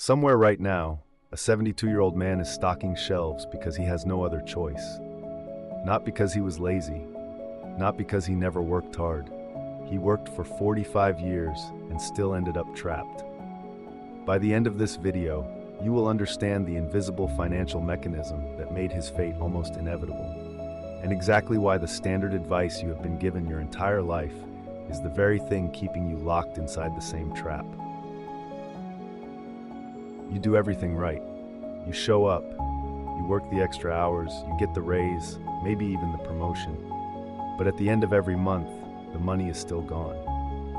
Somewhere right now, a 72-year-old man is stocking shelves because he has no other choice. Not because he was lazy, not because he never worked hard. He worked for 45 years and still ended up trapped. By the end of this video, you will understand the invisible financial mechanism that made his fate almost inevitable, and exactly why the standard advice you have been given your entire life is the very thing keeping you locked inside the same trap. You do everything right. You show up, you work the extra hours, you get the raise, maybe even the promotion. But at the end of every month, the money is still gone.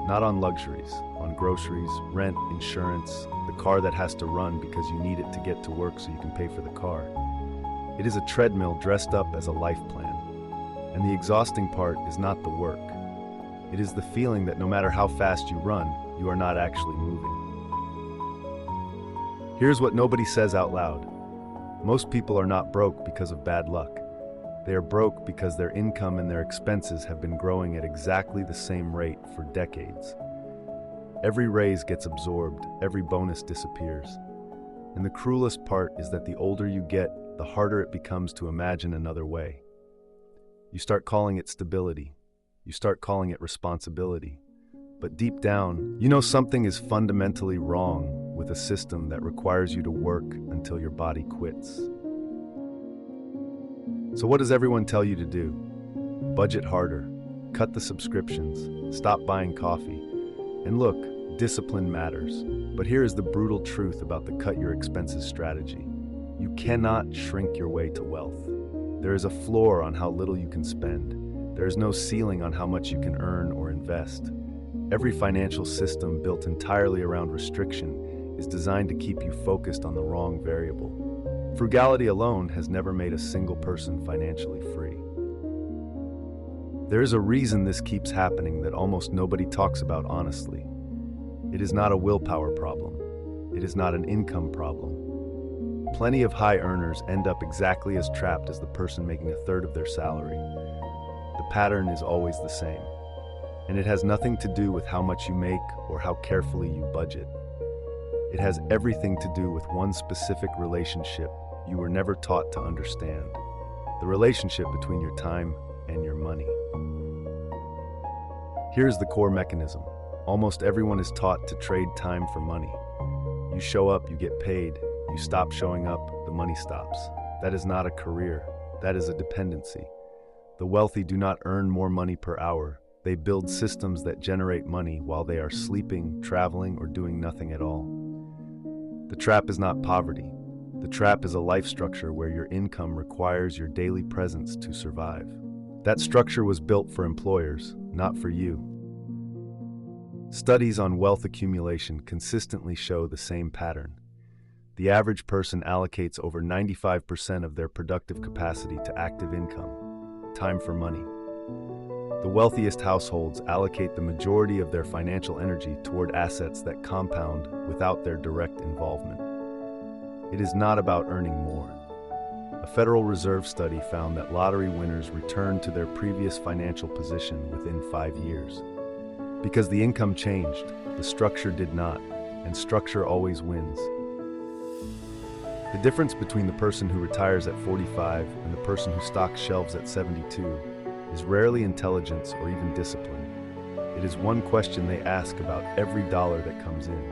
Not on luxuries, on groceries, rent, insurance, the car that has to run because you need it to get to work so you can pay for the car. It is a treadmill dressed up as a life plan. And the exhausting part is not the work. It is the feeling that no matter how fast you run, you are not actually moving. Here's what nobody says out loud. Most people are not broke because of bad luck. They are broke because their income and their expenses have been growing at exactly the same rate for decades. Every raise gets absorbed, every bonus disappears. And the cruelest part is that the older you get, the harder it becomes to imagine another way. You start calling it stability. You start calling it responsibility. But deep down, you know something is fundamentally wrong with a system that requires you to work until your body quits. So what does everyone tell you to do? Budget harder, cut the subscriptions, stop buying coffee. And look, discipline matters. But here is the brutal truth about the cut your expenses strategy. You cannot shrink your way to wealth. There is a floor on how little you can spend. There is no ceiling on how much you can earn or invest. Every financial system built entirely around restriction is designed to keep you focused on the wrong variable. Frugality alone has never made a single person financially free. There is a reason this keeps happening that almost nobody talks about honestly. It is not a willpower problem. It is not an income problem. Plenty of high earners end up exactly as trapped as the person making a third of their salary. The pattern is always the same. And it has nothing to do with how much you make or how carefully you budget. It has everything to do with one specific relationship you were never taught to understand. The relationship between your time and your money. Here's the core mechanism. Almost everyone is taught to trade time for money. You show up, you get paid. You stop showing up, the money stops. That is not a career. That is a dependency. The wealthy do not earn more money per hour. They build systems that generate money while they are sleeping, traveling, or doing nothing at all. The trap is not poverty. The trap is a life structure where your income requires your daily presence to survive. That structure was built for employers, not for you. Studies on wealth accumulation consistently show the same pattern. The average person allocates over 95% of their productive capacity to active income, time for money. The wealthiest households allocate the majority of their financial energy toward assets that compound without their direct involvement. It is not about earning more. A Federal Reserve study found that lottery winners returned to their previous financial position within 5 years. Because the income changed, the structure did not, and structure always wins. The difference between the person who retires at 45 and the person who stocks shelves at 72 is rarely intelligence or even discipline. It is one question they ask about every dollar that comes in.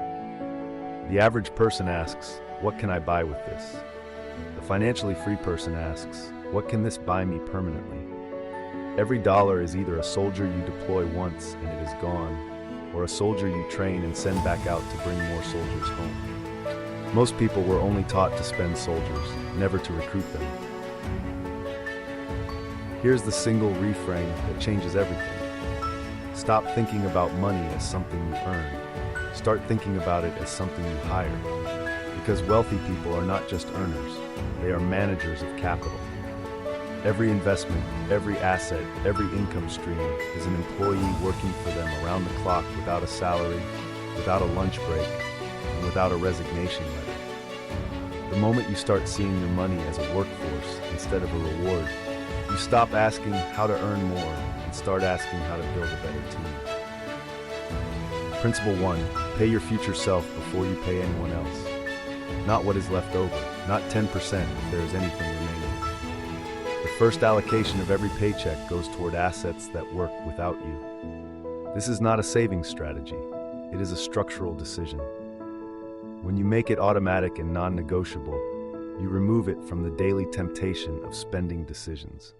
The average person asks, "What can I buy with this?" The financially free person asks, "What can this buy me permanently?" Every dollar is either a soldier you deploy once and it is gone, or a soldier you train and send back out to bring more soldiers home. Most people were only taught to spend soldiers, never to recruit them. Here's the single reframe that changes everything. Stop thinking about money as something you earn. Start thinking about it as something you hire. Because wealthy people are not just earners, they are managers of capital. Every investment, every asset, every income stream is an employee working for them around the clock without a salary, without a lunch break, and without a resignation letter. The moment you start seeing your money as a workforce instead of a reward, you stop asking how to earn more and start asking how to build a better team. Principle 1, pay your future self before you pay anyone else. not what is left over, not 10% if there is anything remaining. The first allocation of every paycheck goes toward assets that work without you. This is not a savings strategy. It is a structural decision. When you make it automatic and non-negotiable, you remove it from the daily temptation of spending decisions.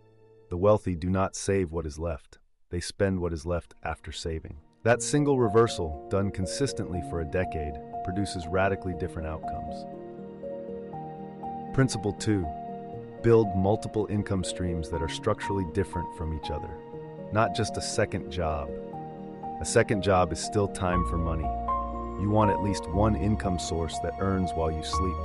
The wealthy do not save what is left. They spend what is left after saving. That single reversal, done consistently for a decade, produces radically different outcomes. Principle 2. Build multiple income streams that are structurally different from each other. Not just a second job. A second job is still time for money. You want at least one income source that earns while you sleep.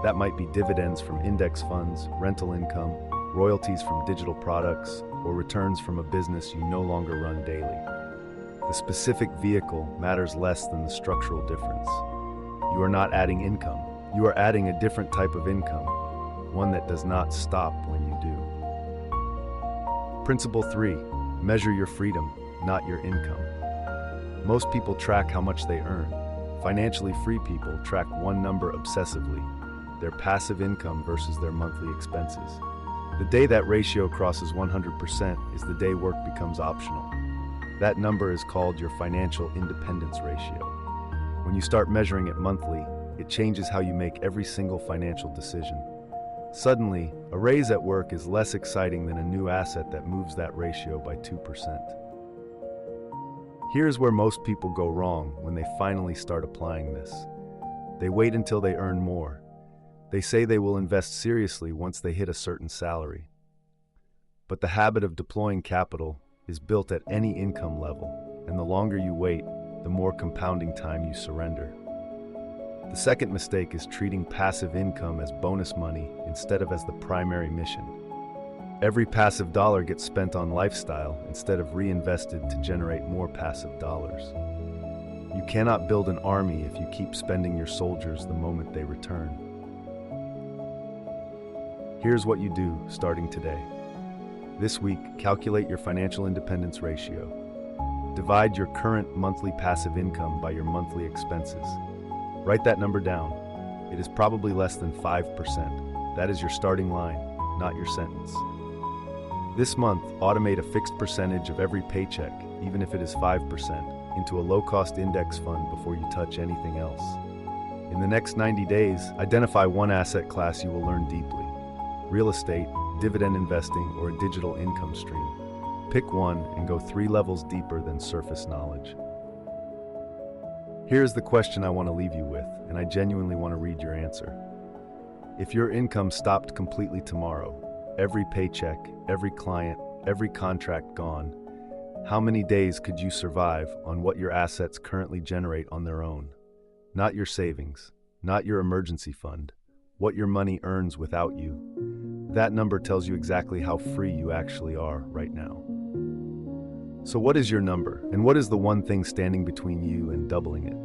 That might be dividends from index funds, rental income, royalties from digital products, or returns from a business you no longer run daily. The specific vehicle matters less than the structural difference. You are not adding income. You are adding a different type of income, one that does not stop when you do. Principle 3. Measure your freedom, not your income. Most people track how much they earn. Financially free people track one number obsessively: their passive income versus their monthly expenses. The day that ratio crosses 100% is the day work becomes optional. That number is called your financial independence ratio. When you start measuring it monthly, it changes how you make every single financial decision. Suddenly, a raise at work is less exciting than a new asset that moves that ratio by 2%. Here's where most people go wrong when they finally start applying this. They wait until they earn more. They say they will invest seriously once they hit a certain salary. But the habit of deploying capital is built at any income level, and the longer you wait, the more compounding time you surrender. The second mistake is treating passive income as bonus money instead of as the primary mission. Every passive dollar gets spent on lifestyle instead of reinvested to generate more passive dollars. You cannot build an army if you keep spending your soldiers the moment they return. Here's what you do starting today. This week, calculate your financial independence ratio. Divide your current monthly passive income by your monthly expenses. Write that number down. It is probably less than 5%. That is your starting line, not your sentence. This month, automate a fixed percentage of every paycheck, even if it is 5%, into a low-cost index fund before you touch anything else. In the next 90 days, identify one asset class you will learn deeply: real estate, dividend investing, or a digital income stream. Pick one and go 3 levels deeper than surface knowledge. Here's the question I want to leave you with, and I genuinely want to read your answer. If your income stopped completely tomorrow, every paycheck, every client, every contract gone, how many days could you survive on what your assets currently generate on their own? Not your savings, not your emergency fund, what your money earns without you. That number tells you exactly how free you actually are right now. So what is your number, and what is the one thing standing between you and doubling it?